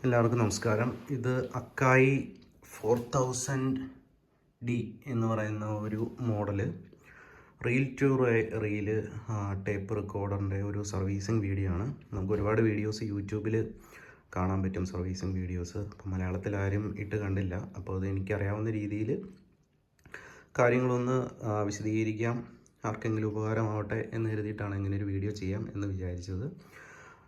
എല്ലാവർക്കും നമസ്കാരം. ഇത് അക്കായി 4000D എന്ന് പറയുന്ന ഒരു model reel to reel tape റെക്കോർഡറിൻ്റെ ഒരു സർവീസിങ് വീഡിയോ ആണ്. നമുക്ക് ഒരുപാട് വീഡിയോസ് യൂട്യൂബിൽ കാണാൻ പറ്റും, സർവീസിങ് വീഡിയോസ്. അപ്പോൾ മലയാളത്തിൽ ആരും ഇട്ട് കണ്ടില്ല. അപ്പോൾ അത് എനിക്കറിയാവുന്ന രീതിയിൽ കാര്യങ്ങളൊന്ന് വിശദീകരിക്കാം, ആർക്കെങ്കിലും ഉപകാരമാവട്ടെ എന്ന് കരുതിയിട്ടാണ് ഇങ്ങനെ ഒരു വീഡിയോ ചെയ്യാം എന്ന് വിചാരിച്ചത്.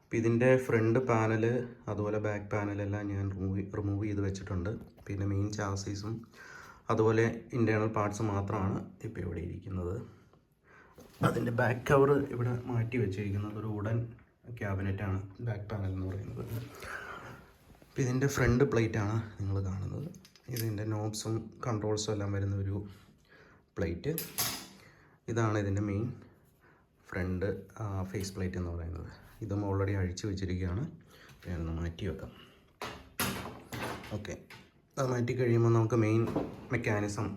അപ്പോൾ ഇതിൻ്റെ ഫ്രണ്ട് പാനൽ അതുപോലെ ബാക്ക് പാനലെല്ലാം ഞാൻ റിമൂവ് ചെയ്ത് വെച്ചിട്ടുണ്ട്. പിന്നെ മെയിൻ ചാസീസും അതുപോലെ ഇൻറ്റേർണൽ പാർട്സ് മാത്രമാണ് ഇപ്പോൾ ഇവിടെ ഇരിക്കുന്നത്. അതിൻ്റെ ബാക്ക് കവർ ഇവിടെ മാറ്റി വെച്ചിരിക്കുന്നത് ഒരു വുഡൻ ക്യാബിനറ്റാണ് ബാക്ക് പാനൽ എന്ന് പറയുന്നത്. അപ്പോൾ ഇതിൻ്റെ ഫ്രണ്ട് പ്ലേറ്റാണ് നിങ്ങൾ കാണുന്നത്. ഇതിൻ്റെ നോബ്സും കൺട്രോൾസും എല്ലാം വരുന്ന ഒരു പ്ലേറ്റ്. ഇതാണ് ഇതിൻ്റെ മെയിൻ ഫ്രണ്ട് ഫേസ് പ്ലേറ്റ് എന്ന് പറയുന്നത്. ഇതും ഓൾറെഡി അഴിച്ചു വെച്ചിരിക്കുകയാണ്. ഞാനൊന്ന് മാറ്റി വെക്കാം. ഓക്കെ, അത് മാറ്റി കഴിയുമ്പോൾ നമുക്ക് മെയിൻ മെക്കാനിസം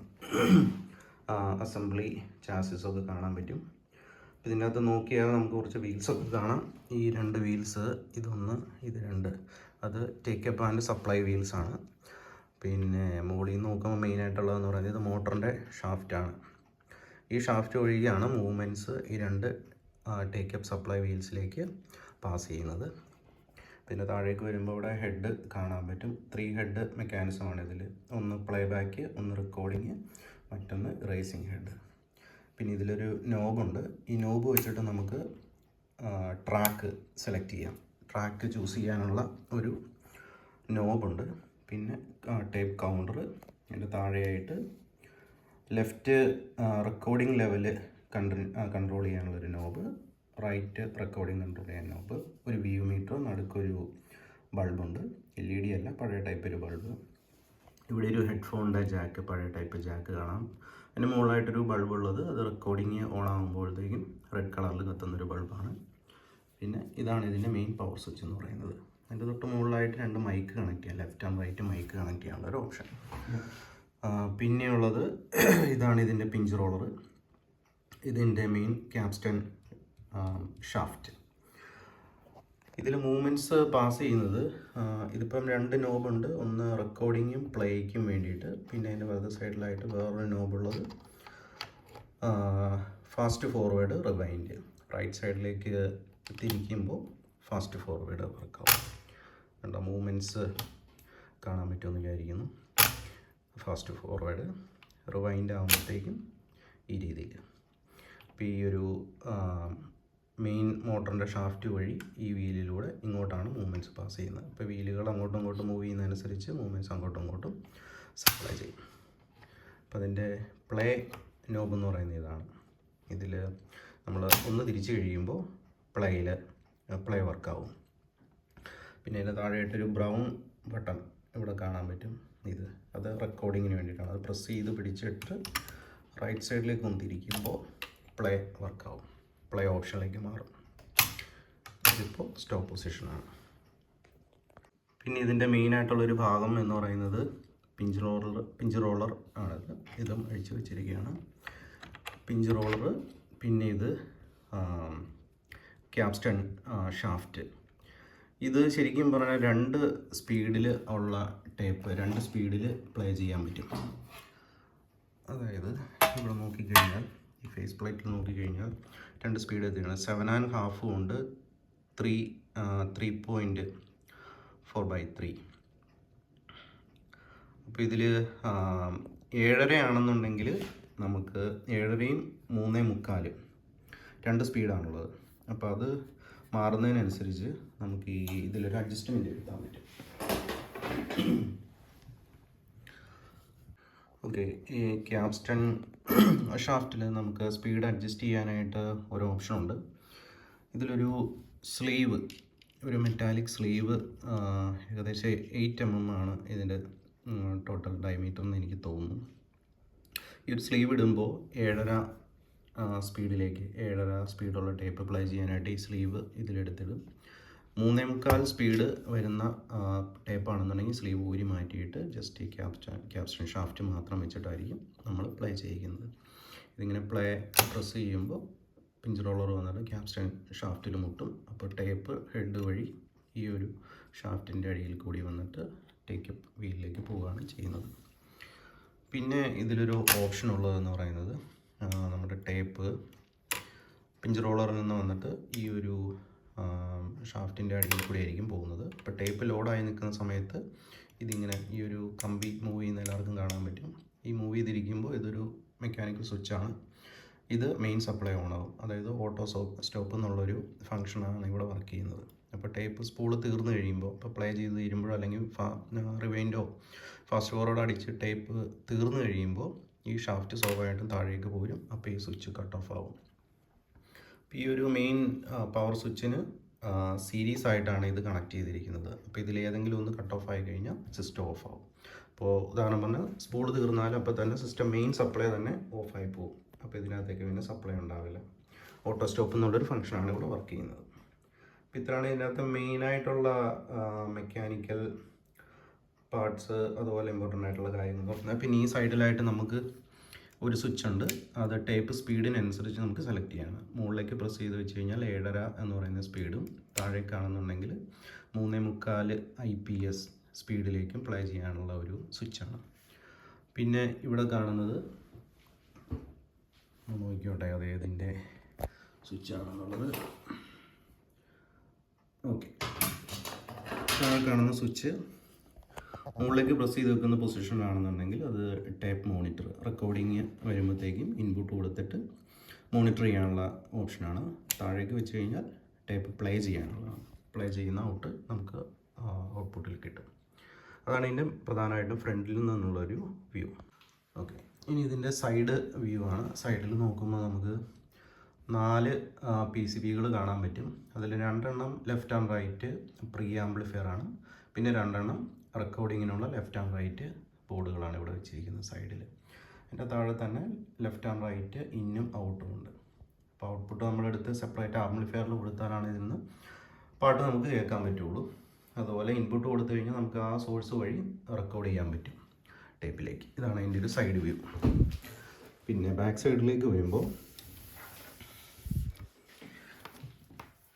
അസംബ്ലി ചാസിസൊക്കെ കാണാൻ പറ്റും. ഇതിൻ്റെ അകത്ത് നോക്കിയാൽ നമുക്ക് കുറച്ച് വീൽസൊക്കെ കാണാം. ഈ രണ്ട് വീൽസ്, ഇതൊന്ന് ഇത് രണ്ട്, അത് ടേക്കപ്പ് ആൻഡ് സപ്ലൈ വീൽസാണ്. പിന്നെ മുകളിൽ നിന്ന് നോക്കുമ്പോൾ മെയിനായിട്ടുള്ളതെന്ന് പറയുന്നത് ഇത് മോട്ടറിൻ്റെ ഷാഫ്റ്റാണ്. ഈ ഷാഫ്റ്റ് വഴിയാണ് മൂവ്മെൻറ്റ്സ് ഈ രണ്ട് ടേക്കപ്പ് സപ്ലൈ വീൽസിലേക്ക് പാസ് ചെയ്യുന്നത്. പിന്നെ താഴേക്ക് വരുമ്പോൾ ഇവിടെ ഹെഡ് കാണാൻ പറ്റും. 3 ഹെഡ് മെക്കാനിസമാണ് ഇതിൽ. ഒന്ന് പ്ലേ ബാക്ക്, ഒന്ന് റെക്കോർഡിങ്, മറ്റൊന്ന് റേസിംഗ് ഹെഡ്. പിന്നെ ഇതിലൊരു നോബുണ്ട്. ഈ നോബ് വെച്ചിട്ട് നമുക്ക് ട്രാക്ക് സെലക്ട് ചെയ്യാം. ട്രാക്ക് ചൂസ് ചെയ്യാനുള്ള ഒരു നോബുണ്ട്. പിന്നെ ടേപ്പ് കൗണ്ടർ, അതിൻ്റെ താഴെയായിട്ട് ലെഫ്റ്റ് റെക്കോർഡിംഗ് ലെവല് കൺട്രോൾ ചെയ്യാനുള്ളൊരു നോബ്, റൈറ്റ് റെക്കോർഡിംഗ് കൺട്രോൾ ചെയ്യാൻ നോബ്, ഒരു വ്യൂ മീറ്റർ, നടുക്കൊരു ബൾബുണ്ട്. LED അല്ല, പഴയ ടൈപ്പ് ഒരു ബൾബ്. ഇവിടെ ഒരു ഹെഡ്ഫോണിൻ്റെ ജാക്ക്, പഴയ ടൈപ്പ് ജാക്ക് കാണാം. അതിന് മുകളിലായിട്ടൊരു ബൾബ് ഉള്ളത്, അത് റെക്കോർഡിങ് ഓൺ ആകുമ്പോഴത്തേക്കും റെഡ് കളറിൽ കത്തുന്നൊരു ബൾബാണ്. പിന്നെ ഇതാണ് ഇതിൻ്റെ മെയിൻ പവർ സ്വിച്ച് എന്ന് പറയുന്നത്. അതിൻ്റെ തൊട്ട് മുകളിലായിട്ട് 2 മൈക്ക് കണക്ട് ചെയ്യാം, left and right mic connect ചെയ്യാനുള്ള ഒരു ഓപ്ഷൻ. പിന്നെയുള്ളത് ഇതാണ് ഇതിൻ്റെ പിഞ്ച് റോളർ. ഇതിൻ്റെ മെയിൻ ക്യാപ്സ്റ്റൺ ഷാഫ്റ്റ്. ഇതിൽ മൂവ്മെൻറ്റ്സ് പാസ് ചെയ്യുന്നത്, ഇതിപ്പം 2 നോബുണ്ട്. ഒന്ന് റെക്കോർഡിങ്ങും പ്ലേയ്ക്കും വേണ്ടിയിട്ട്. പിന്നെ അതിൻ്റെ വലത് സൈഡിലായിട്ട് വേറൊരു നോബുള്ളത് ഫാസ്റ്റ് ഫോർവേഡ്, റിവൈൻഡ്. റൈറ്റ് സൈഡിലേക്ക് തിരിക്കുമ്പോൾ ഫാസ്റ്റ് ഫോർവേഡ് വർക്കാവും. കണ്ട മൂവ്മെൻറ്റ്സ് കാണാൻ പറ്റുമെന്ന് വിചാരിക്കുന്നു. ഫാസ്റ്റ് ഫോർവേഡ്, റിവൈൻഡ് ആകുമ്പോഴത്തേക്കും ഈ രീതിയിൽ. അപ്പോൾ ഈ ഒരു മെയിൻ മോട്ടറിൻ്റെ ഷാഫ്റ്റ് വഴി ഈ വീലിലൂടെ ഇങ്ങോട്ടാണ് മൂവ്മെൻറ്റ്സ് പാസ് ചെയ്യുന്നത്. ഇപ്പോൾ വീലുകൾ അങ്ങോട്ടും ഇങ്ങോട്ടും മൂവ് ചെയ്യുന്നതനുസരിച്ച് മൂവ്മെൻറ്റ്സ് അങ്ങോട്ടും ഇങ്ങോട്ടും സപ്ലൈ ചെയ്യും. അപ്പോൾ അതിൻ്റെ പ്ലേ നോബ് എന്ന് പറയുന്നത് ഇതാണ്. ഇതിൽ നമ്മൾ ഒന്ന് തിരിച്ച് കഴിയുമ്പോൾ പ്ലേ വർക്കാവും. പിന്നെ അതിൻ്റെ താഴെയായിട്ടൊരു ബ്രൗൺ ബട്ടൺ ഇവിടെ കാണാൻ പറ്റും. അത് റെക്കോർഡിങ്ങിന് വേണ്ടിയിട്ടാണ്. അത് പ്രസ് ചെയ്ത് പിടിച്ചിട്ട് റൈറ്റ് സൈഡിലേക്ക് ഒന്ന് തിരിക്കുമ്പോൾ പ്ലേ വർക്കാവും, പ്ലേ ഓപ്ഷനിലേക്ക് മാറും. ഇതിപ്പോൾ സ്റ്റോപ്പ് പൊസിഷനാണ്. പിന്നെ ഇതിൻ്റെ മെയിനായിട്ടുള്ളൊരു ഭാഗം എന്ന് പറയുന്നത് പിഞ്ച് റോളർ ആണിത്. ഇതും അഴിച്ചു വെച്ചിരിക്കുകയാണ്. Pinch roller. പിന്നെ ഇത് ക്യാപ്സ്റ്റൺ ഷാഫ്റ്റ്. ഇത് ശരിക്കും പറഞ്ഞാൽ 2 സ്പീഡിൽ ഉള്ള ടേപ്പ് 2 സ്പീഡിൽ പ്ലേ ചെയ്യാൻ പറ്റും. അതായത് ഇവിടെ നോക്കിക്കഴിഞ്ഞാൽ, ഈ ഫേസ് പ്ലേറ്റിൽ നോക്കിക്കഴിഞ്ഞാൽ 2 സ്പീഡ് എത്തിയാണ്. 7.5 ഉണ്ട്, 3.4/3. അപ്പോൾ ഇതിൽ 7.5 ആണെന്നുണ്ടെങ്കിൽ നമുക്ക് 7.5യും 3.25 2 സ്പീഡാണുള്ളത്. അപ്പോൾ അത് മാറുന്നതിനനുസരിച്ച് നമുക്ക് ഈ ഇതിലൊരു അഡ്ജസ്റ്റ്മെൻറ്റ് എടുക്കാൻ പറ്റും. ഓക്കെ, ഈ ക്യാപ്സ്റ്റൺ ഷാഫ്റ്റിൽ നമുക്ക് സ്പീഡ് അഡ്ജസ്റ്റ് ചെയ്യാനായിട്ട് ഒരു ഓപ്ഷനുണ്ട്. ഇതിലൊരു സ്ലീവ്, ഒരു മെറ്റാലിക് സ്ലീവ്, ഏകദേശം 8 mm ആണ് ഇതിൻ്റെ ടോട്ടൽ ഡയമീറ്റർ എന്ന് എനിക്ക് തോന്നുന്നു. ഈ ഒരു സ്ലീവ് ഇടുമ്പോൾ 7.5 സ്പീഡിലേക്ക് 7.5 സ്പീഡുള്ള ടേപ്പ് പ്ലേ ചെയ്യാനായിട്ട് ഈ സ്ലീവ് ഇതിലെടുത്തിടും. 3.25 സ്പീഡ് വരുന്ന ടേപ്പാണെന്നുണ്ടെങ്കിൽ സ്ലീവ് ഊരി മാറ്റിയിട്ട് ജസ്റ്റ് ഈ ക്യാപ്സ്റ്റൺ ഷാഫ്റ്റ് മാത്രം വെച്ചിട്ടായിരിക്കും നമ്മൾ പ്ലേ ചെയ്യിക്കുന്നത്. ഇതിങ്ങനെ പ്രസ് ചെയ്യുമ്പോൾ പിഞ്ച് റോളർ വന്നിട്ട് ക്യാപ്സ്റ്റൺ ഷാഫ്റ്റിൽ മുട്ടും. അപ്പോൾ ടേപ്പ് ഹെഡ് വഴി ഈ ഒരു ഷാഫ്റ്റിൻ്റെ അടിയിൽ കൂടി വന്നിട്ട് ടേക്കപ്പ് വീലിലേക്ക് പോവുകയാണ് ചെയ്യുന്നത്. പിന്നെ ഇതിലൊരു ഓപ്ഷൻ ഉള്ളതെന്ന് പറയുന്നത് നമ്മുടെ ടേപ്പ് പിഞ്ച് റോളറിൽ നിന്ന് വന്നിട്ട് ഈ ഒരു ഷാഫ്റ്റിൻ്റെ അടിയിൽ കൂടി ആയിരിക്കും പോകുന്നത്. അപ്പോൾ ടേപ്പ് ലോഡായി നിൽക്കുന്ന സമയത്ത് ഇതിങ്ങനെ ഈ ഒരു കമ്പി മൂവ് ചെയ്യുന്ന എല്ലാവർക്കും കാണാൻ പറ്റും. ഈ മൂവ് ചെയ്തിരിക്കുമ്പോൾ ഇതൊരു മെക്കാനിക്കൽ സ്വിച്ചാണ്. ഇത് മെയിൻ സപ്ലൈ ഓൺ ആവും, അതായത് ഓട്ടോ സ്റ്റോപ്പ് എന്നുള്ളൊരു ഫംഗ്ഷനാണ് ഇവിടെ വർക്ക് ചെയ്യുന്നത്. അപ്പോൾ ടേപ്പ് സ്പൂള് തീർന്നു കഴിയുമ്പോൾ, ഇപ്പോൾ പ്ലേ ചെയ്ത് തീരുമ്പോഴോ അല്ലെങ്കിൽ റിവൈൻഡോ ഫാസ്റ്റ് ഫോർവേഡ് അടിച്ച് ടേപ്പ് തീർന്നു കഴിയുമ്പോൾ ഈ ഷാഫ്റ്റ് സ്വാഭാവികമായിട്ടും താഴേക്ക് പോരും. അപ്പോൾ ഈ സ്വിച്ച് കട്ട് ഓഫ് ആവും. ഈ ഒരു മെയിൻ പവർ സ്വിച്ചിന് സീരീസ് ആയിട്ടാണ് ഇത് കണക്ട് ചെയ്തിരിക്കുന്നത്. അപ്പോൾ ഇതിലേതെങ്കിലും ഒന്ന് കട്ട് ഓഫ് ആയി കഴിഞ്ഞാൽ സിസ്റ്റം ഓഫ് ആവും. അപ്പോൾ ഉദാഹരണം പറഞ്ഞാൽ സ്പൂൾ തീർന്നാലും അപ്പോൾ തന്നെ സിസ്റ്റം മെയിൻ സപ്ലൈ തന്നെ ഓഫായി പോകും. അപ്പോൾ ഇതിനകത്തേക്ക് പിന്നെ സപ്ലൈ ഉണ്ടാവില്ല. ഓട്ടോ സ്റ്റോപ്പ് എന്നുള്ളൊരു ഫംഗ്ഷനാണ് ഇവിടെ വർക്ക് ചെയ്യുന്നത്. അപ്പോൾ ഇത്രയാണ് ഇതിനകത്ത് മെയിനായിട്ടുള്ള മെക്കാനിക്കൽ പാർട്സ് അതുപോലെ ഇമ്പോർട്ടൻ്റ് ആയിട്ടുള്ള കാര്യങ്ങൾ പറഞ്ഞാൽ. പിന്നെ ഈ സൈഡിലായിട്ട് നമുക്ക് ഒരു സ്വിച്ച് ഉണ്ട്. അത് ടേപ്പ് സ്പീഡിനനുസരിച്ച് നമുക്ക് സെലക്ട് ചെയ്യാണ്. മുകളിലേക്ക് പ്രസ് ചെയ്ത് വെച്ച് കഴിഞ്ഞാൽ 7.5 എന്ന് പറയുന്ന സ്പീഡും, താഴേക്കാണെന്നുണ്ടെങ്കിൽ 3.25 IPS സ്പീഡിലേക്കും പ്ലേ ചെയ്യാനുള്ള ഒരു സ്വിച്ചാണ്. പിന്നെ ഇവിടെ കാണുന്നത് നോക്കിയോട്ടെ അത് ഏതിൻ്റെ സ്വിച്ചാണെന്നുള്ളത്. ഓക്കെ, കാണുന്ന സ്വിച്ച് മുകളിലേക്ക് പ്രസ് ചെയ്ത് വെക്കുന്ന പൊസിഷനിലാണെന്നുണ്ടെങ്കിൽ അത് ടേപ്പ് മോണിറ്റർ റെക്കോർഡിങ് വരുമ്പോഴത്തേക്കും ഇൻപുട്ട് കൊടുത്തിട്ട് മോണിറ്റർ ചെയ്യാനുള്ള ഓപ്ഷനാണ്. താഴേക്ക് വെച്ച് കഴിഞ്ഞാൽ ടേപ്പ് പ്ലേ ചെയ്യാനുള്ളതാണ്. പ്ലേ ചെയ്യുന്ന ഔട്ട് നമുക്ക് ഔട്ട്പുട്ടിൽ കിട്ടും. അതാണ് ഇതിൻ്റെ പ്രധാനമായിട്ടും ഫ്രണ്ടിൽ നിന്നുള്ളൊരു വ്യൂ. ഓക്കെ, ഇനി ഇതിൻ്റെ സൈഡ് വ്യൂ ആണ്. സൈഡിൽ നോക്കുമ്പോൾ നമുക്ക് 4 PCBകൾ കാണാൻ പറ്റും. അതിൽ 2 എണ്ണം left and right pre amplifier ആണ്. പിന്നെ 2 എണ്ണം റെക്കോർഡിങ്ങിനുള്ള ലെഫ്റ്റ് ആൻഡ് റൈറ്റ് ബോർഡുകളാണ് ഇവിടെ വെച്ചിരിക്കുന്നത് സൈഡിൽ. അതിൻ്റെ താഴെ തന്നെ ലെഫ്റ്റ് ആൻഡ് റൈറ്റ് ഇന്നും ഔട്ടും ഉണ്ട്. അപ്പോൾ ഔട്ട്പുട്ട് നമ്മളെടുത്ത് സെപ്പറേറ്റ് ആംപ്ലിഫയറിൽ കൊടുത്താലാണ് ഇതിൽ നിന്ന് പാട്ട് നമുക്ക് കേൾക്കാൻ പറ്റുള്ളൂ. അതുപോലെ ഇൻപുട്ട് കൊടുത്തു കഴിഞ്ഞാൽ നമുക്ക് ആ സോഴ്സ് വഴി റെക്കോർഡ് ചെയ്യാൻ പറ്റും ടേപ്പിലേക്ക്. ഇതാണ് അതിൻ്റെ ഒരു സൈഡ് വ്യൂ. പിന്നെ ബാക്ക് സൈഡിലേക്ക് വരുമ്പോൾ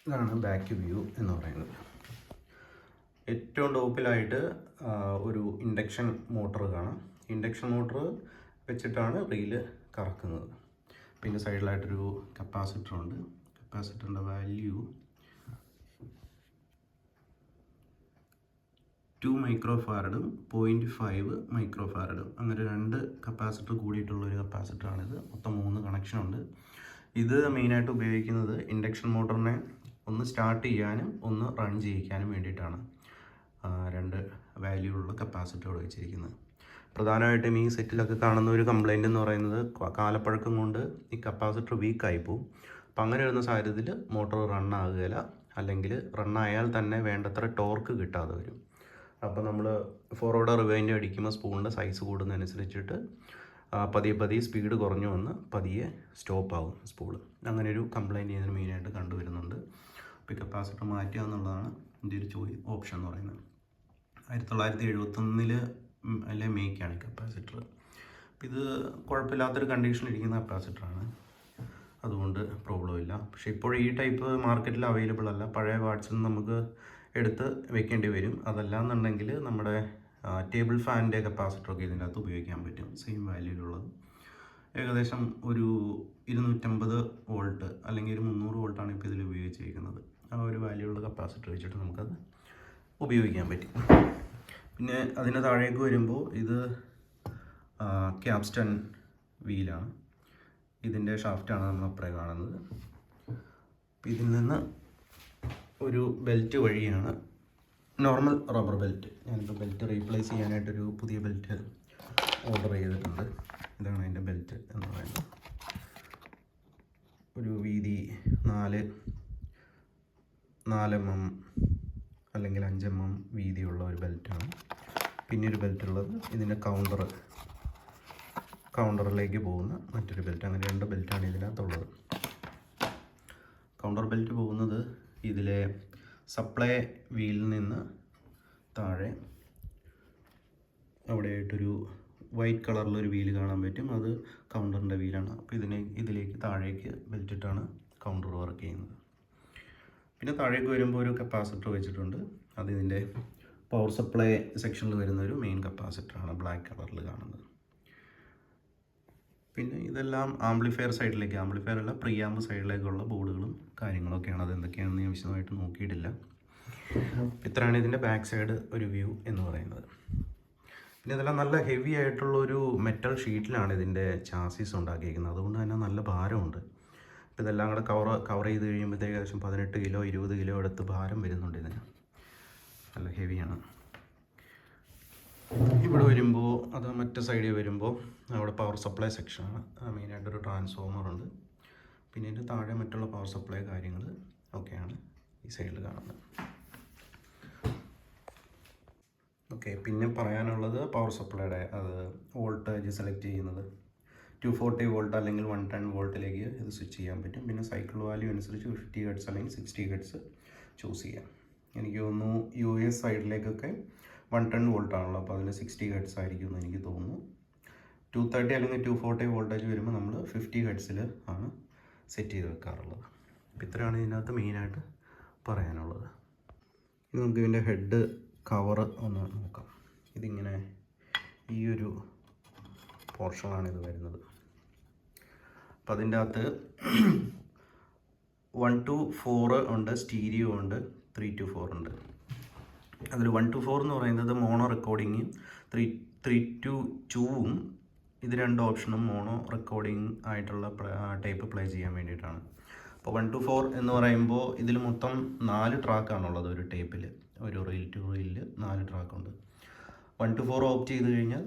ഇതാണ് ബാക്ക് വ്യൂ എന്ന് പറയുന്നത്. ഏറ്റവും ടോപ്പിലായിട്ട് ഒരു ഇൻഡക്ഷൻ മോട്ടർ കാണാം. ഇൻഡക്ഷൻ മോട്ടർ വെച്ചിട്ടാണ് റീല് കറക്കുന്നത്. പിന്നെ സൈഡിലായിട്ടൊരു കപ്പാസിറ്റർ ഉണ്ട്. കപ്പാസിറ്ററിൻ്റെ വാല്യൂ 2 മൈക്രോഫാരഡും 0.5 മൈക്രോഫാരഡും അങ്ങനെ 2 കപ്പാസിറ്റർ കൂടിയിട്ടുള്ളൊരു കപ്പാസിറ്ററാണിത്. മൊത്തം 3 കണക്ഷൻ ഉണ്ട്. ഇത് മെയിനായിട്ട് ഉപയോഗിക്കുന്നത് ഇൻഡക്ഷൻ മോട്ടറിനെ ഒന്ന് സ്റ്റാർട്ട് ചെയ്യാനും ഒന്ന് റൺ ചെയ്യിക്കാനും വേണ്ടിയിട്ടാണ് 2 വാല്യൂ ഉള്ള കപ്പാസിറ്റർ വെച്ചിരിക്കുന്നത്. പ്രധാനമായിട്ടും ഈ സെറ്റിലൊക്കെ കാണുന്ന ഒരു കംപ്ലൈൻറ്റ് എന്ന് പറയുന്നത് കാലപ്പഴക്കം കൊണ്ട് ഈ കപ്പാസിറ്റർ വീക്കായി പോകും. അപ്പം അങ്ങനെ വരുന്ന സാഹചര്യത്തിൽ മോട്ടോർ റണ്ണാകുകയില്ല, അല്ലെങ്കിൽ റണ്ണായാൽ തന്നെ വേണ്ടത്ര ടോർക്ക് കിട്ടാതെ വരും. അപ്പോൾ നമ്മൾ ഫോർവേഡ് റിവൈൻഡ് അടിക്കുമ്പോൾ സ്പൂണിൻ്റെ സൈസ് കൂടുന്നതനുസരിച്ചിട്ട് പതിയെ സ്പീഡ് കുറഞ്ഞു വന്ന് പതിയെ സ്റ്റോപ്പ് ആകും സ്പൂള്. അങ്ങനെ ഒരു കംപ്ലൈൻറ്റ് ഇതിന് മെയിനായിട്ട് കണ്ടുവരുന്നുണ്ട്. അപ്പോൾ ഈ കപ്പാസിറ്റർ മാറ്റുക എന്നുള്ളതാണ് ഇതിൻ്റെ ഒരു ഓപ്ഷൻ എന്ന് പറയുന്നത്. 1971 അല്ലെ മേക്കാണ് ഈ കപ്പാസിറ്റർ. അപ്പോൾ ഇത് കുഴപ്പമില്ലാത്തൊരു കണ്ടീഷനിൽ ഇരിക്കുന്ന കപ്പാസിറ്ററാണ്, അതുകൊണ്ട് പ്രോബ്ലം ഇല്ല. പക്ഷേ ഇപ്പോൾ ഈ ടൈപ്പ് മാർക്കറ്റിൽ അവൈലബിൾ അല്ല. പഴയ പാർട്സിൽ നിന്ന് നമുക്ക് എടുത്ത് വെക്കേണ്ടി വരും. അതല്ലാന്നുണ്ടെങ്കിൽ നമ്മുടെ ടേബിൾ ഫാനിൻ്റെ കപ്പാസിറ്ററൊക്കെ ഇതിൻ്റെ അകത്ത് ഉപയോഗിക്കാൻ പറ്റും, സെയിം വാല്യൂയിലുള്ളത്. ഏകദേശം ഒരു 250 വോൾട്ട് അല്ലെങ്കിൽ ഒരു 300 വോൾട്ടാണ് ഇപ്പോൾ ഇതിൽ ഉപയോഗിച്ചിരിക്കുന്നത്. ആ ഒരു വാല്യൂള്ള കപ്പാസിറ്റർ വെച്ചിട്ട് നമുക്കത് ഉപയോഗിക്കാൻ പറ്റും. പിന്നെ അതിന് താഴേക്ക് വരുമ്പോൾ ഇത് ക്യാപ്സ്റ്റൺ വീലാണ്. ഇതിൻ്റെ ഷാഫ്റ്റാണ് നമ്മൾ അപ്പുറേ കാണുന്നത്. അപ്പോൾ ഇതിൽ നിന്ന് ഒരു ബെൽറ്റ് വഴിയാണ്, നോർമൽ റബ്ബർ ബെൽറ്റ്. ഞാനിപ്പോൾ ബെൽറ്റ് റീപ്ലേസ് ചെയ്യാനായിട്ടൊരു പുതിയ ബെൽറ്റ് ഓർഡർ ചെയ്തിട്ടുണ്ട്. ഇതാണ് അതിൻ്റെ ബെൽറ്റ് എന്ന് പറയുന്നത്. ഒരു വീതി 4 mm അല്ലെങ്കിൽ 5 mm വീതിയുള്ള ഒരു ബെൽറ്റാണ്. പിന്നെ ഒരു ബെൽറ്റ് ഉള്ളത് ഇതിൻ്റെ കൗണ്ടറിലേക്ക് പോകുന്ന മറ്റൊരു ബെൽറ്റ്. അങ്ങനെ 2 ബെൽറ്റാണ് ഇതിനകത്തുള്ളത്. കൗണ്ടർ ബെൽറ്റ് പോകുന്നത് ഇതിലെ സപ്ലൈ വീലിൽ നിന്ന് താഴെ അവിടെയായിട്ടൊരു വൈറ്റ് കളറിലൊരു വീല് കാണാൻ പറ്റും. അത് കൗണ്ടറിൻ്റെ വീലാണ്. അപ്പോൾ ഇതിലേക്ക് താഴേക്ക് ബെൽറ്റിട്ടാണ് കൗണ്ടർ വർക്ക് ചെയ്യുന്നത്. പിന്നെ താഴേക്ക് വരുമ്പോൾ ഒരു കപ്പാസിറ്റർ വെച്ചിട്ടുണ്ട്. അത് ഇതിൻ്റെ പവർ സപ്ലൈ സെക്ഷനിൽ വരുന്ന ഒരു മെയിൻ കപ്പാസിറ്ററാണ്, ബ്ലാക്ക് കളറിൽ കാണുന്നത്. പിന്നെ ഇതെല്ലാം ആംപ്ലിഫയർ സൈഡിലേക്ക്, ആംപ്ലിഫയർ അല്ല പ്രീ ആംപ് സൈഡിലേക്കുള്ള ബോർഡുകളും കാര്യങ്ങളൊക്കെയാണ്. അത് എന്തൊക്കെയാണെന്ന് ഞാൻ വിശദമായിട്ട് നോക്കിയിട്ടില്ല. ഇത്രയാണ് ഇതിൻ്റെ ബാക്ക് സൈഡ് ഒരു വ്യൂ എന്ന് പറയുന്നത്. പിന്നെ ഇതെല്ലാം നല്ല ഹെവി ആയിട്ടുള്ളൊരു മെറ്റൽ ഷീറ്റിലാണ് ഇതിൻ്റെ ചാസീസ് ഉണ്ടാക്കിയിരിക്കുന്നത്. അതുകൊണ്ട് തന്നെ നല്ല ഭാരമുണ്ട്. അപ്പോൾ ഇതെല്ലാം കൂടെ കവർ ചെയ്ത് കഴിയുമ്പോഴത്തേക്ക് ഏകദേശം 18 കിലോ 20 കിലോ അടുത്ത് ഭാരം വരുന്നുണ്ട് ഇതിന്. നല്ല ഹെവിയാണ്. ഇവിടെ വരുമ്പോൾ അത് മറ്റേ സൈഡിൽ വരുമ്പോൾ അവിടെ പവർ സപ്ലൈ സെക്ഷനാണ്. മെയിനായിട്ടൊരു ട്രാൻസ്ഫോമറുണ്ട്. പിന്നെ ഇതിൻ്റെ താഴെ മറ്റുള്ള പവർ സപ്ലൈ കാര്യങ്ങൾ ഒക്കെയാണ് ഈ സൈഡിൽ കാണുന്നത്. ഓക്കെ, പിന്നെ പറയാനുള്ളത് പവർ സപ്ലൈയുടെ അത് വോൾട്ടേജ് സെലക്ട് ചെയ്യുന്നത് 240 വോൾട്ട് അല്ലെങ്കിൽ 110 വോൾട്ടിലേക്ക് ഇത് സ്വിച്ച് ചെയ്യാൻ പറ്റും. പിന്നെ സൈക്കിൾ വാല്യൂ അനുസരിച്ച് 50 ഹെർട്സ് അല്ലെങ്കിൽ 60 ഹെർട്സ് ചൂസ് ചെയ്യാം. എനിക്ക് തോന്നുന്നു US സൈഡിലേക്കൊക്കെ 110 വോൾട്ടാണല്ലോ, അപ്പോൾ അതിൽ 60 ഹെർട്സ് ആയിരിക്കും എന്ന് എനിക്ക് തോന്നുന്നു. 230 അല്ലെങ്കിൽ 240 വോൾട്ടേജ് വരുമ്പോൾ നമ്മൾ 50 ഹെർട്സിൽ ആണ് സെറ്റ് ചെയ്ത് വെക്കാറുള്ളത്. അപ്പോൾ ഇത്രയാണ് ഇതിനകത്ത് മെയിനായിട്ട് പറയാനുള്ളത്. ഇനി നമുക്ക് ഇതിൻ്റെ ഹെഡ് കവർ ഒന്ന് നോക്കാം. ഇതിങ്ങനെ ഈ ഒരു പോർഷനാണ് ഇത് വരുന്നത്. അപ്പം അതിൻ്റെ അകത്ത് 1 to 4 ഉണ്ട്, സ്റ്റീരിയോ ഉണ്ട്, 3 to 4 ഉണ്ട്. അതിൽ 1 to 4 എന്ന് പറയുന്നത് മോണോ റെക്കോർഡിങ്ങും 3 to 2ഉം ഇത് രണ്ട് ഓപ്ഷനും മോണോ റെക്കോർഡിങ് ആയിട്ടുള്ള ടൈപ്പ് പ്ലേ ചെയ്യാൻ വേണ്ടിയിട്ടാണ്. അപ്പോൾ 1 to 4 എന്ന് പറയുമ്പോൾ ഇതിൽ മൊത്തം 4 ട്രാക്കാണുള്ളത് ഒരു ടേപ്പിൽ. ഒരു റീൽ ടു റീലിൽ 4 ട്രാക്കുണ്ട്. 1 to 4 ഓപ്റ്റ് ചെയ്ത് കഴിഞ്ഞാൽ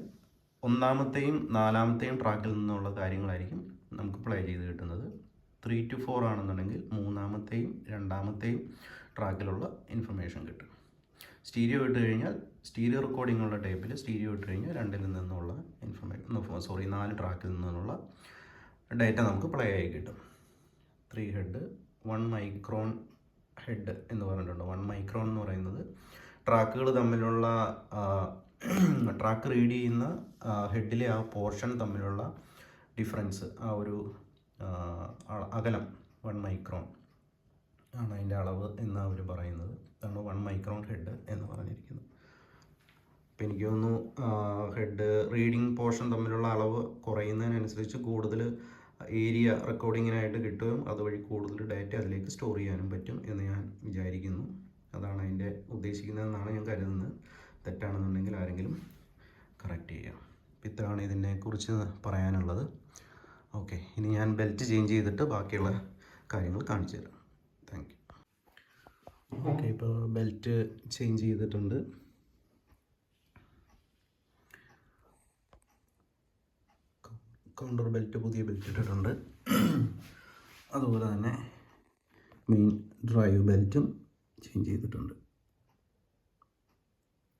ഒന്നാമത്തെയും നാലാമത്തെയും ട്രാക്കിൽ നിന്നുള്ള കാര്യങ്ങളായിരിക്കും നമുക്ക് പ്ലേ ചെയ്ത് കിട്ടുന്നത്. 3 to 4 ആണെന്നുണ്ടെങ്കിൽ മൂന്നാമത്തെയും രണ്ടാമത്തെയും ട്രാക്കിലുള്ള ഇൻഫർമേഷൻ കിട്ടും. സ്റ്റീരിയോ ഇട്ട് കഴിഞ്ഞാൽ സ്റ്റീരിയോ റെക്കോർഡിംഗ് ഉള്ള ടൈപ്പിൽ സ്റ്റീരിയോ ഇട്ട് കഴിഞ്ഞാൽ 2 നിന്നുള്ള 4 ട്രാക്കിൽ നിന്നുള്ള ഡേറ്റ നമുക്ക് പ്ലേ ആയി കിട്ടും. 3 ഹെഡ് 1 മൈക്രോൺ ഹെഡ് എന്ന് പറഞ്ഞിട്ടുണ്ട്. 1 മൈക്രോൺ എന്ന് പറയുന്നത് ട്രാക്കുകൾ തമ്മിലുള്ള ട്രാക്ക് റീഡ് ചെയ്യുന്ന ഹെഡിലെ ആ പോർഷൻ തമ്മിലുള്ള ഡിഫറൻസ്, ആ ഒരു അകലം 1 മൈക്രോൺ ആണ് അതിൻ്റെ അളവ് എന്ന് അവർ പറയുന്നത്. അതാണ് 1 മൈക്രോൺ ഹെഡ് എന്ന് പറഞ്ഞിരിക്കുന്നത്. അപ്പോൾ എനിക്ക് തോന്നുന്നു ഹെഡ് റീഡിങ് പോർഷൻ തമ്മിലുള്ള അളവ് കുറയുന്നതിനനുസരിച്ച് കൂടുതൽ ഏരിയ റെക്കോർഡിങ്ങിനായിട്ട് കിട്ടുകയും അതുവഴി കൂടുതൽ ഡാറ്റ അതിലേക്ക് സ്റ്റോർ ചെയ്യാനും പറ്റും എന്ന് ഞാൻ വിചാരിക്കുന്നു. അതാണ് അതിൻ്റെ ഉദ്ദേശിക്കുന്നതെന്നാണ് ഞാൻ കരുതുന്നത്. തെറ്റാണെന്നുണ്ടെങ്കിൽ ആരെങ്കിലും കറക്റ്റ് ചെയ്യാം. ഇത്രയാണ് ഇതിനെക്കുറിച്ച് പറയാനുള്ളത്. ഓക്കെ, ഇനി ഞാൻ ബെൽറ്റ് ചേഞ്ച് ചെയ്തിട്ട് ബാക്കിയുള്ള കാര്യങ്ങൾ കാണിച്ചു തരാം. Thank you. ഓക്കെ, ഇപ്പോൾ ബെൽറ്റ് ചേഞ്ച് ചെയ്തിട്ടുണ്ട്. കൗണ്ടർ ബെൽറ്റ്, പുതിയ ബെൽറ്റ് ഇട്ടിട്ടുണ്ട്. അതുപോലെ തന്നെ മെയിൻ ഡ്രൈവ് ബെൽറ്റും ചേഞ്ച് ചെയ്തിട്ടുണ്ട്.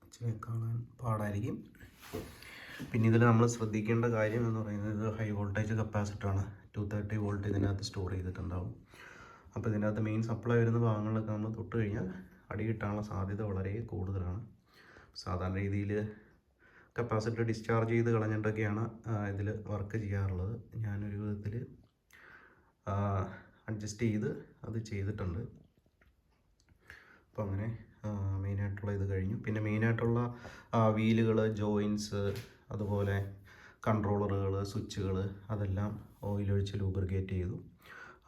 ഇച്ചിരി കാണാൻ പാടായിരിക്കും. പിന്നെ ഇതിൽ നമ്മൾ ശ്രദ്ധിക്കേണ്ട കാര്യം എന്ന് പറയുന്നത് ഇത് ഹൈ വോൾട്ടേജ് കപ്പാസിറ്ററാണ്. 230 വോൾട്ട് ഇതിനകത്ത് സ്റ്റോർ ചെയ്തിട്ടുണ്ടാവും. അപ്പോൾ ഇതിനകത്ത് മെയിൻ സപ്ലൈ വരുന്ന ഭാഗങ്ങളിലൊക്കെ നമ്മൾ തൊട്ട് കഴിഞ്ഞാൽ അടി കിട്ടാനുള്ള സാധ്യത വളരെ കൂടുതലാണ്. സാധാരണ രീതിയിൽ കപ്പാസിറ്റർ ഡിസ്ചാർജ് ചെയ്ത് കളഞ്ഞിട്ടൊക്കെയാണ് ഇതിൽ വർക്ക് ചെയ്യാറുള്ളത്. ഞാനൊരു വിധത്തിൽ അഡ്ജസ്റ്റ് ചെയ്ത് അത് ചെയ്തിട്ടുണ്ട്. അപ്പോൾ അങ്ങനെ മെയിനായിട്ടുള്ള ഇത് കഴിഞ്ഞു. പിന്നെ മെയിനായിട്ടുള്ള വീലുകൾ, ജോയിൻസ്, അതുപോലെ കൺട്രോളറുകൾ, സ്വിച്ചുകൾ അതെല്ലാം ഓയിലൊഴിച്ച് ലൂബ്രിക്കേറ്റ് ചെയ്തു.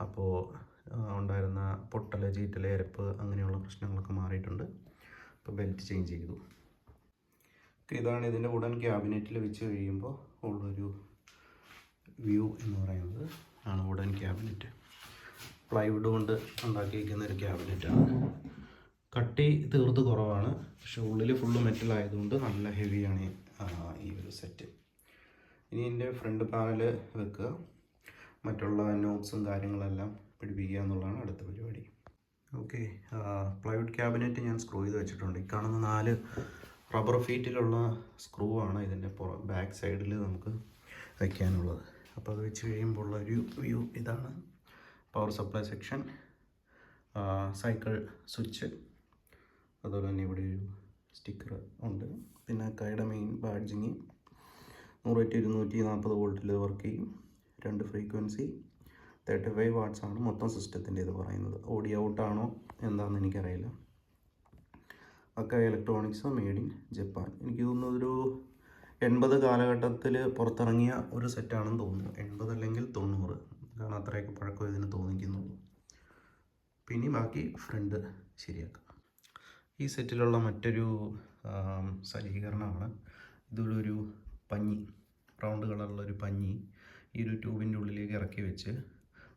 അപ്പോൾ ഉണ്ടായിരുന്ന പൊട്ടൽ, ചീറ്റൽ, എരപ്പ് അങ്ങനെയുള്ള പ്രശ്നങ്ങളൊക്കെ മാറിയിട്ടുണ്ട്. അപ്പോൾ ബെൽറ്റ് ചേഞ്ച് ചെയ്തു. ഇതാണ് ഇതിൻ്റെ ഉടൻ ക്യാബിനറ്റിൽ വെച്ച് കഴിയുമ്പോൾ ഉള്ളൊരു വ്യൂ എന്ന് പറയുന്നത് ആണ് ഉടൻ ക്യാബിനറ്റ്. പ്ലൈവുഡ് കൊണ്ട് ഉണ്ടാക്കിയിരിക്കുന്ന ഒരു ക്യാബിനറ്റാണ്. കട്ടി തീർത്ത് കുറവാണ്, പക്ഷെ ഉള്ളിൽ ഫുള്ള് മെറ്റൽ ആയതുകൊണ്ട് നല്ല ഹെവിയാണ് ഈ ഒരു സെറ്റ്. ഇനി എൻ്റെ ഫ്രണ്ട് പാനൽ വെക്കുക, മറ്റുള്ള നോബ്സും കാര്യങ്ങളെല്ലാം പിടിപ്പിക്കുക എന്നുള്ളതാണ് അടുത്ത പരിപാടി. ഓക്കെ, പ്ലൈവുഡ് ക്യാബിനറ്റ് ഞാൻ സ്ക്രൂ ചെയ്ത് വെച്ചിട്ടുണ്ട്. ഈ കാണുന്ന 4 റബ്ബർ ഫീറ്റിലുള്ള സ്ക്രൂ ആണ് ഇതിൻ്റെ ബാക്ക് സൈഡിൽ നമുക്ക് വയ്ക്കാനുള്ളത്. അപ്പോൾ അത് വെച്ച് കഴിയുമ്പോൾ ഉള്ളൊരു വ്യൂ ഇതാണ്. Power supply section, cycle switch, അതുപോലെ തന്നെ ഇവിടെ ഒരു സ്റ്റിക്കർ ഉണ്ട്. പിന്നെ കൈയുടെ മെയിൻ ബാഡ്ജിങ് 100-240 വോൾട്ടിൽ വർക്ക് ചെയ്യും. 2 ഫ്രീക്വൻസി 35 വാട്ട്സ് ആണ് മൊത്തം സിസ്റ്റത്തിൻ്റെ ഇത് പറയുന്നത്. ഓഡിയോ ഔട്ടാണോ എന്താണെന്ന് എനിക്കറിയില്ല. Acai electronics, made in Japan. എനിക്ക് തോന്നുന്നു ഒരു 80 കാലഘട്ടത്തിൽ പുറത്തിറങ്ങിയ ഒരു സെറ്റാണെന്ന് തോന്നുന്നു. 80 അല്ലെങ്കിൽ 90, കാരണം അത്രയൊക്കെ പഴക്കം ഇതിന് തോന്നിക്കുന്നുള്ളൂ. പിന്നെ ബാക്കി ഫ്രണ്ട് ശരിയാക്കാം. ഈ സെറ്റിലുള്ള മറ്റൊരു സജ്ജീകരണമാണ് ഇതിലൊരു പഞ്ഞി, റൗണ്ട് കളറുള്ളൊരു പഞ്ഞി ഈ ഒരു ട്യൂബിൻ്റെ ഉള്ളിലേക്ക് ഇറക്കി വെച്ച്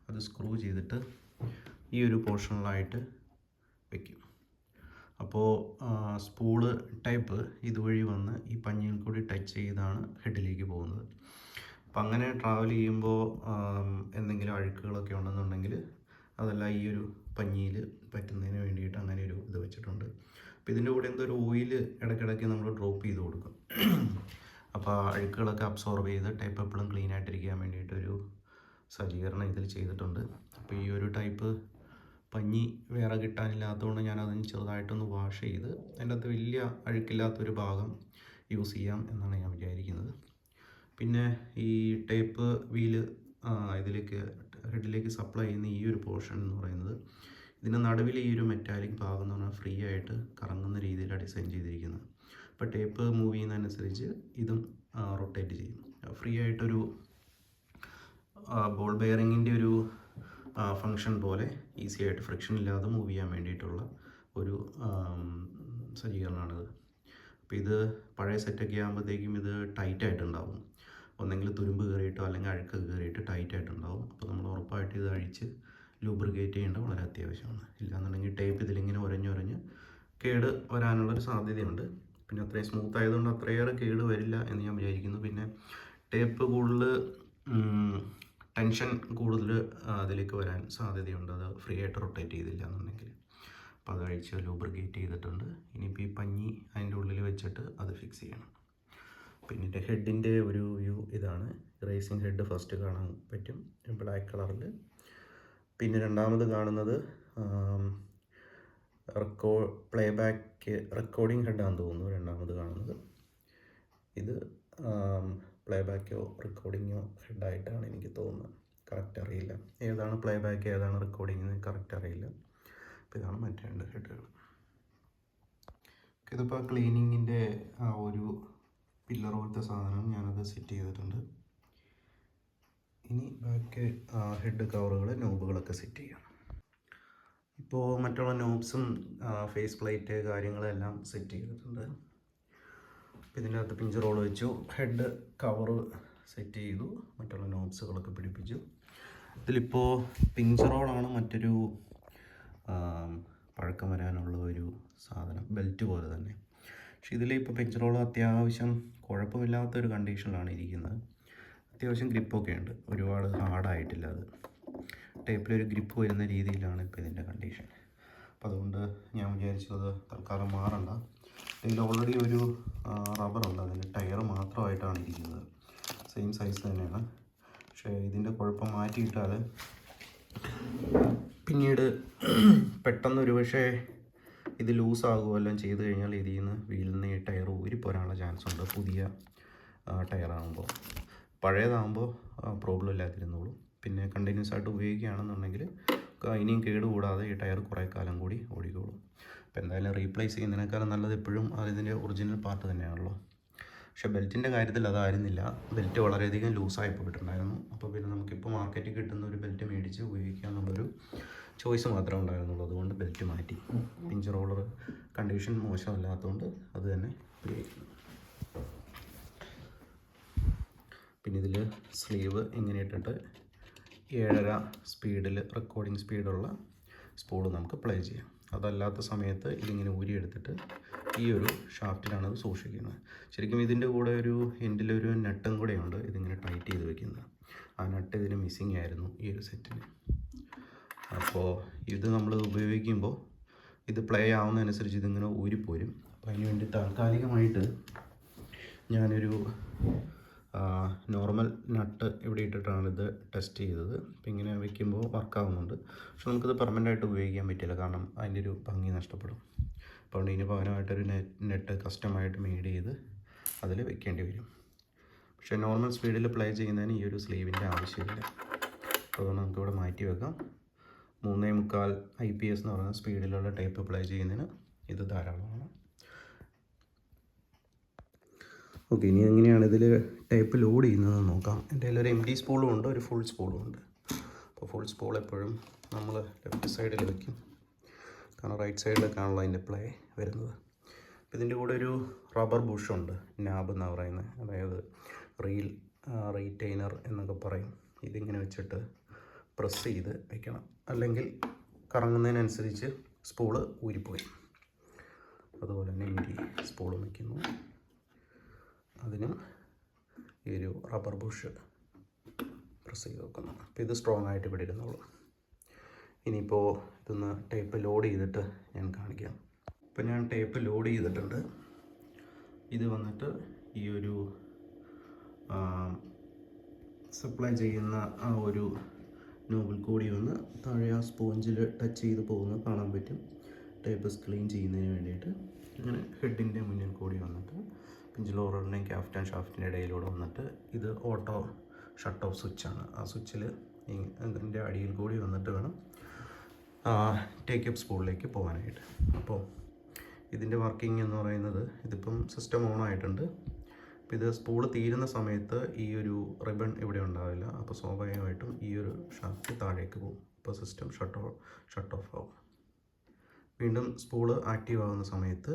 അത് സ്ക്രൂ ചെയ്തിട്ട് ഈ ഒരു പോർഷനിലായിട്ട് വയ്ക്കും. അപ്പോൾ സ്പൂള് ടൈപ്പ് ഇതുവഴി വന്ന് ഈ പഞ്ഞിയിൽ കൂടി ടച്ച് ചെയ്താണ് ഹെഡിലേക്ക് പോകുന്നത്. അപ്പം അങ്ങനെ ട്രാവൽ ചെയ്യുമ്പോൾ എന്തെങ്കിലും അഴുക്കുകളൊക്കെ ഉണ്ടെന്നുണ്ടെങ്കിൽ അതെല്ലാം ഈ ഒരു പഞ്ഞിയിൽ പറ്റുന്നതിന് വേണ്ടിയിട്ട് അങ്ങനെ ഒരു ഇത് വെച്ചിട്ടുണ്ട്. അപ്പോൾ ഇതിൻ്റെ കൂടെ എന്തോ ഒരു ഓയിൽ ഇടയ്ക്കിടയ്ക്ക് നമ്മൾ ഡ്രോപ്പ് ചെയ്ത് കൊടുക്കും. അപ്പോൾ ആ അഴുക്കുകളൊക്കെ അബ്സോർബ് ചെയ്ത് ടൈപ്പ് എപ്പോഴും ക്ലീൻ ആയിട്ടിരിക്കാൻ വേണ്ടിയിട്ടൊരു സജ്ജീകരണം ഇതിൽ ചെയ്തിട്ടുണ്ട്. അപ്പോൾ ഈ ഒരു ടൈപ്പ് പഞ്ഞി വേറെ കിട്ടാനില്ലാത്തതുകൊണ്ട് ഞാനതിന് ചെറുതായിട്ടൊന്ന് വാഷ് ചെയ്ത് അതിൻ്റെ അകത്ത് വലിയ അഴുക്കില്ലാത്തൊരു ഭാഗം യൂസ് ചെയ്യാം എന്നാണ് ഞാൻ വിചാരിക്കുന്നത്. പിന്നെ ഈ ടേപ്പ് വീല് ഇതിലേക്ക് ഹെഡിലേക്ക് സപ്ലൈ ചെയ്യുന്ന ഈ ഒരു പോർഷൻ എന്ന് പറയുന്നത്, ഇതിൻ്റെ നടുവിൽ ഈ ഒരു മെറ്റാലിക് ഭാഗം എന്ന് പറഞ്ഞാൽ ഫ്രീ ആയിട്ട് കറങ്ങുന്ന രീതിയിലാണ് ഡിസൈൻ ചെയ്തിരിക്കുന്നത്. അപ്പോൾ ടേപ്പ് മൂവ് ചെയ്യുന്നതനുസരിച്ച് ഇതും റൊട്ടേറ്റ് ചെയ്യും. ഫ്രീ ആയിട്ടൊരു ബോൾ ബെയറിങ്ങിൻ്റെ ഒരു ഫങ്ഷൻ പോലെ ഈസി ആയിട്ട് ഫ്രിക്ഷൻ ഇല്ലാതെ മൂവ് ചെയ്യാൻ വേണ്ടിയിട്ടുള്ള ഒരു സജ്ജീകരണമാണിത്. അപ്പോൾ ഇത് പഴയ സെറ്റൊക്കെ ആകുമ്പോഴത്തേക്കും ഇത് ടൈറ്റായിട്ടുണ്ടാവും. ഒന്നെങ്കിൽ തുരുമ്പ് കയറിയിട്ടോ അല്ലെങ്കിൽ അഴുക്ക് കയറിയിട്ട് ടൈറ്റായിട്ടുണ്ടാവും. അപ്പോൾ നമ്മൾ ഉറപ്പായിട്ട് ഇത് അഴിച്ച് ലൂബ്രിക്കേറ്റ് ചെയ്യേണ്ടത് വളരെ അത്യാവശ്യമാണ്. ഇല്ലാന്നുണ്ടെങ്കിൽ ടേപ്പ് ഇതിലിങ്ങനെ ഉരഞ്ഞുരഞ്ഞ് കേട് വരാനുള്ളൊരു സാധ്യതയുണ്ട്. പിന്നെ അത്രയും സ്മൂത്ത് ആയതുകൊണ്ട് അത്രയേറെ കേട് വരില്ല എന്ന് ഞാൻ വിചാരിക്കുന്നു. പിന്നെ ടേപ്പ് കൂടുതൽ ടെൻഷൻ കൂടുതൽ അതിലേക്ക് വരാൻ സാധ്യതയുണ്ട്, അത് ഫ്രീ ആയിട്ട് റൊട്ടേറ്റ് ചെയ്തില്ല എന്നുണ്ടെങ്കിൽ. അപ്പോൾ അത് അഴിച്ച് ലൂബ്രിക്കേറ്റ് ചെയ്തിട്ടുണ്ട്. ഇനിയിപ്പോൾ ഈ പഞ്ഞി അതിൻ്റെ ഉള്ളിൽ വെച്ചിട്ട് അത് ഫിക്സ് ചെയ്യണം. പിന്നെ ഹെഡിൻ്റെ ഒരു വ്യൂ ഇതാണ്. റേസിംഗ് ഹെഡ് ഫസ്റ്റ് കാണാൻ പറ്റും ബ്ലാക്ക് കളറിൽ. പിന്നെ രണ്ടാമത് കാണുന്നത് റെക്കോർഡിംഗ് ഹെഡാണെന്ന് തോന്നുന്നു. രണ്ടാമത് കാണുന്നത് ഇത് പ്ലേ ബാക്കോ റെക്കോർഡിങ്ങോ ഹെഡായിട്ടാണ് എനിക്ക് തോന്നുന്നത്. കറക്റ്റ് അറിയില്ല, ഏതാണ് പ്ലേ ബാക്ക് ഏതാണ് റെക്കോർഡിംഗ് എന്ന് കറക്റ്റ് അറിയില്ല. അപ്പോൾ ഇതാണ് മറ്റേ രണ്ട് ഹെഡുകൾ. ഇതിപ്പോൾ ക്ലീനിങ്ങിൻ്റെ ആ ഒരു പില്ലർ പോലത്തെ സാധനം ഞാനത് സെറ്റ് ചെയ്തിട്ടുണ്ട്. ഇനി ബാക്ക് ഹെഡ് കവറുകൾ, നോബുകളൊക്കെ സെറ്റ് ചെയ്യാം. ഇപ്പോൾ മറ്റുള്ള നോബ്സും ഫേസ് പ്ലേറ്റ് കാര്യങ്ങളെല്ലാം സെറ്റ് ചെയ്തിട്ടുണ്ട്. ഇതിൻ്റെ അകത്ത് പിഞ്ച് റോൾ വെച്ചു, ഹെഡ് കവറ് സെറ്റ് ചെയ്തു, മറ്റുള്ള നോബ്സുകളൊക്കെ പിടിപ്പിച്ചു. ഇതിലിപ്പോൾ പിഞ്ച് റോളാണ് മറ്റൊരു പഴക്കം വരാനുള്ള ഒരു സാധനം, ബെൽറ്റ് പോലെ തന്നെ. പക്ഷെ ഇതിലിപ്പോൾ പിഞ്ച് റോൾ അത്യാവശ്യം കുഴപ്പമില്ലാത്തൊരു കണ്ടീഷനിലാണ് ഇരിക്കുന്നത്. അത്യാവശ്യം ഗ്രിപ്പൊക്കെ ഉണ്ട്, ഒരുപാട് ഹാർഡായിട്ടില്ല. അത് ടേപ്പിലൊരു ഗ്രിപ്പ് വരുന്ന രീതിയിലാണ് ഇപ്പോൾ ഇതിൻ്റെ കണ്ടീഷൻ. അപ്പോൾ അതുകൊണ്ട് ഞാൻ വിചാരിച്ചത് തൽക്കാലം മാറണ്ട. ഇതിൽ ഓൾറെഡി ഒരു റബ്ബറുണ്ട്, അതിൻ്റെ ടയർ മാത്രമായിട്ടാണ് ഇരിക്കുന്നത്. സെയിം സൈസ് തന്നെയാണ്. പക്ഷേ ഇതിൻ്റെ കുഴപ്പം മാറ്റിയിട്ടാൽ പിന്നീട് പെട്ടെന്ന് ഒരു പക്ഷേ ഇത് ലൂസാകുമോ എല്ലാം ചെയ്ത് കഴിഞ്ഞാൽ ഇതിൽ നിന്ന് വീലിൽ നിന്ന് ഈ ടയർ ഊരിപ്പോരാനുള്ള ചാൻസ് ഉണ്ട്. പുതിയ ടയറാകുമ്പോൾ, പഴയതാകുമ്പോൾ പ്രോബ്ലം ഇല്ലാതിരുന്നോളൂ. പിന്നെ കണ്ടിന്യൂസ് ആയിട്ട് ഉപയോഗിക്കുകയാണെന്നുണ്ടെങ്കിൽ ഇനിയും കേടുകൂടാതെ ഈ ടയർ കുറേ കാലം കൂടി ഓടിക്കോളും. അപ്പോൾ എന്തായാലും റീപ്ലേസ് ചെയ്യുന്നതിനേക്കാളും നല്ലത് എപ്പോഴും അതിൻ്റെ ഒറിജിനൽ പാർട്ട് തന്നെയാണല്ലോ. പക്ഷേ ബെൽറ്റിൻ്റെ കാര്യത്തിൽ അതായിരുന്നില്ല. ബെൽറ്റ് വളരെയധികം ലൂസായി പോയിട്ടുണ്ടായിരുന്നു. അപ്പോൾ പിന്നെ നമുക്കിപ്പോൾ മാർക്കറ്റിൽ കിട്ടുന്ന ഒരു ബെൽറ്റ് മേടിച്ച് ഉപയോഗിക്കുക എന്നുള്ളൊരു ചോയ്സ് മാത്രമേ ഉണ്ടായിരുന്നുള്ളൂ. അതുകൊണ്ട് ബെൽറ്റ് മാറ്റി. പിഞ്ച് റോളർ കണ്ടീഷൻ മോശമല്ലാത്തതുകൊണ്ട് അത് തന്നെ ഉപയോഗിക്കുന്നു. പിന്നെ ഇതിൽ സ്ലീവ് ഇങ്ങനെ ഇട്ടിട്ട് 7.5 സ്പീഡിൽ റെക്കോർഡിംഗ് സ്പീഡുള്ള സ്പൂള് നമുക്ക് പ്ലേ ചെയ്യാം. അതല്ലാത്ത സമയത്ത് ഇതിങ്ങനെ ഊരിയെടുത്തിട്ട് ഈ ഒരു ഷാഫ്റ്റിലാണ് അത് സൂക്ഷിക്കുന്നത്. ശരിക്കും ഇതിൻ്റെ കൂടെ ഒരു എൻഡിലൊരു നട്ടും കൂടെയുണ്ട് ഇതിങ്ങനെ ടൈറ്റ് ചെയ്ത് വെക്കുന്നത്. ആ നട്ട് ഇതിന് മിസ്സിങ് ആയിരുന്നു ഈ ഒരു സെറ്റിന്. അപ്പോൾ ഇത് നമ്മൾ ഉപയോഗിക്കുമ്പോൾ ഇത് പ്ലേ ആവുന്നതനുസരിച്ച് ഇതിങ്ങനെ ഊരിപ്പോരും. അപ്പോൾ അതിന് വേണ്ടി താൽക്കാലികമായിട്ട് ഞാനൊരു നോർമൽ നട്ട് ഇവിടെ ഇട്ടിട്ടാണ് ഇത് ടെസ്റ്റ് ചെയ്തത്. അപ്പോൾ ഇങ്ങനെ വയ്ക്കുമ്പോൾ വർക്കാവുന്നുണ്ട്. പക്ഷെ നമുക്കിത് പെർമനൻ്റായിട്ട് ഉപയോഗിക്കാൻ പറ്റില്ല, കാരണം അതിൻ്റെ ഒരു ഭംഗി നഷ്ടപ്പെടും. അപ്പോൾ അതുകൊണ്ട് ഇതിന് പകരമായിട്ടൊരു നെറ്റ് കസ്റ്റമായിട്ട് മെയ്ഡ് ചെയ്ത് അതിൽ വെക്കേണ്ടി വരും. പക്ഷേ നോർമൽ സ്പീഡിൽ പ്ലേ ചെയ്യുന്നതിന് ഈ ഒരു സ്ലീവിൻ്റെ ആവശ്യമില്ല. അപ്പോൾ അതുകൊണ്ട് നമുക്കിവിടെ മാറ്റി വെക്കാം. 3.25 IPS എന്ന് പറയുന്ന സ്പീഡിലുള്ള ടേപ്പ് അപ്ലൈ ചെയ്യുന്നതിന് ഇത് ധാരാളമാണ്. ഓക്കെ, ഇനി എങ്ങനെയാണ് ഇതിൽ ടേപ്പ് ലോഡ് ചെയ്യുന്നതെന്ന് നോക്കാം. എൻ്റെ കയ്യിൽ ഒരു MD സ്പൂളും ഉണ്ട്, ഒരു ഫുൾ സ്പൂളും ഉണ്ട്. അപ്പോൾ ഫുൾ സ്പൂൾ എപ്പോഴും നമ്മൾ ലെഫ്റ്റ് സൈഡിൽ വയ്ക്കും, കാരണം റൈറ്റ് സൈഡിലേക്കാണല്ലോ അതിൻ്റെ പ്ലേ വരുന്നത്. അപ്പോൾ ഇതിൻ്റെ കൂടെ ഒരു റബ്ബർ ബുഷുണ്ട്, നാബ് എന്നാണ് പറയുന്നത്, അതായത് റീറ്റെയ്നർ എന്നൊക്കെ പറയും. ഇതിങ്ങനെ വെച്ചിട്ട് പ്രസ് ചെയ്ത് വയ്ക്കണം, അല്ലെങ്കിൽ കറങ്ങുന്നതിനനുസരിച്ച് സ്പൂള് ഊരിപ്പോയി. അതുപോലെ തന്നെ MD സ്പൂളും വയ്ക്കുന്നു, അതിനും ഈ ഒരു റബ്ബർ ബുഷ് പ്രസ് ചെയ്ത് വെക്കുന്നു. അപ്പോൾ ഇത് സ്ട്രോങ് ആയിട്ട് ഇവിടെ ഇരുന്നുള്ളൂ. ഇനിയിപ്പോൾ ഇതൊന്ന് ടേപ്പ് ലോഡ് ചെയ്തിട്ട് ഞാൻ കാണിക്കാം. ഇപ്പോൾ ഞാൻ ടേപ്പ് ലോഡ് ചെയ്തിട്ടുണ്ട്. ഇത് വന്നിട്ട് ഈ ഒരു സപ്ലൈ ചെയ്യുന്ന ആ ഒരു നോബിൾ കൂടി ഒന്ന് താഴെ ആ സ്പോഞ്ചിൽ ടച്ച് ചെയ്ത് പോകുന്നത് കാണാൻ പറ്റും. ടേപ്പ് ക്ലീൻ ചെയ്യുന്നതിന് വേണ്ടിയിട്ട് ഇങ്ങനെ ഹെഡിൻ്റെ മുന്നിൽ കൂടി വന്നിട്ട് പിഞ്ച് ലോററിൻ്റെയും ക്യാഫ്റ്റ് ആൻഡ് ഷാഫ്റ്റിൻ്റെ ഇടയിലൂടെ വന്നിട്ട് ഇത് ഓട്ടോ ഷട്ട് ഓഫ് സ്വിച്ചാണ്. ആ സ്വിച്ചിൽ ഇതിൻ്റെ അടിയിൽ കൂടി വന്നിട്ട് വേണം ടേക്ക് അപ്പ് സ്പൂളിലേക്ക് പോകാനായിട്ട്. അപ്പോൾ ഇതിൻ്റെ വർക്കിംഗ് എന്ന് പറയുന്നത്, ഇതിപ്പം സിസ്റ്റം ഓൺ ആയിട്ടുണ്ട്. അപ്പോൾ ഇത് സ്പൂള് തീരുന്ന സമയത്ത് ഈ ഒരു റിബൺ ഇവിടെ ഉണ്ടാവില്ല. അപ്പോൾ സ്വാഭാവികമായിട്ടും ഈ ഒരു ഷാഫ്റ്റ് താഴേക്ക് പോകും. അപ്പോൾ സിസ്റ്റം ഷട്ട് ഓഫ് ആവും. വീണ്ടും സ്പൂള് ആക്റ്റീവ് ആകുന്ന സമയത്ത്,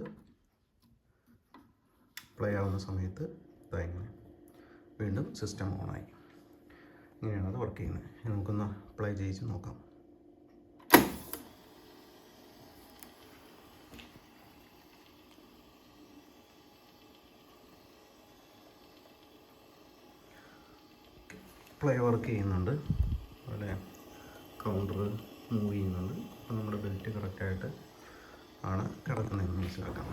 പ്ലേ ആവുന്ന സമയത്ത് ഇങ്ങനെ വീണ്ടും സിസ്റ്റം ഓണായി. ഇങ്ങനെയാണ് അത് വർക്ക് ചെയ്യുന്നത്. നമുക്കൊന്ന് പ്ലേ ചെയ്യിച്ച് നോക്കാം. പ്ലേ വർക്ക് ചെയ്യുന്നുണ്ട്, അതുപോലെ കൗണ്ടർ മൂവ് ചെയ്യുന്നുണ്ട്. അപ്പോൾ നമ്മുടെ ബെൽറ്റ് കറക്റ്റായിട്ട് ആണ് കിടക്കുന്നതെന്ന് മനസ്സിലാക്കാം.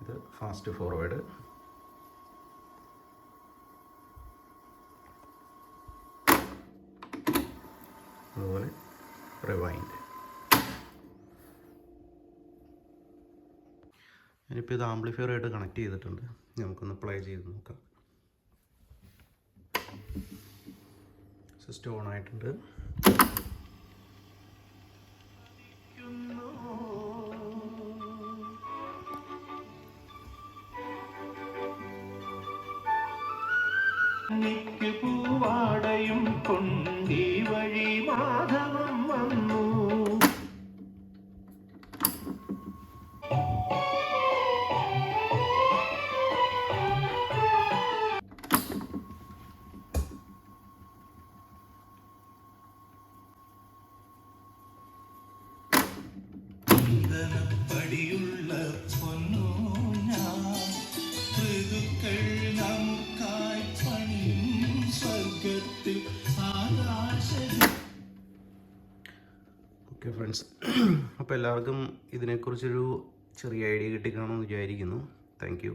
ഇത് ഫാസ്റ്റ് ഫോർവേഡ്, അതുപോലെ റിവൈൻഡ്. ഞാനിപ്പോൾ ഇത് ആംപ്ലിഫയർ ആയിട്ട് കണക്ട് ചെയ്തിട്ടുണ്ട്. നമുക്കൊന്ന് പ്ലേ ചെയ്ത് നോക്കാം. സിസ്റ്റം ഓൺ ആയിട്ടുണ്ട്. പൂവാടയും കൊണ്ടീ വഴി മാധവം വന്നു. പടിയുള്ള പൊന്നു ഞാൻ ഋതുക്കൾ നമുക്കായി പണിയും സ്വർഗത്തിൽ ആകാശ. ഓക്കെ ഫ്രണ്ട്സ്, അപ്പോൾ എല്ലാവർക്കും ഇതിനെക്കുറിച്ചൊരു ചെറിയ ഐഡിയ കിട്ടിക്കാണെന്ന് വിചാരിക്കുന്നു. Thank you.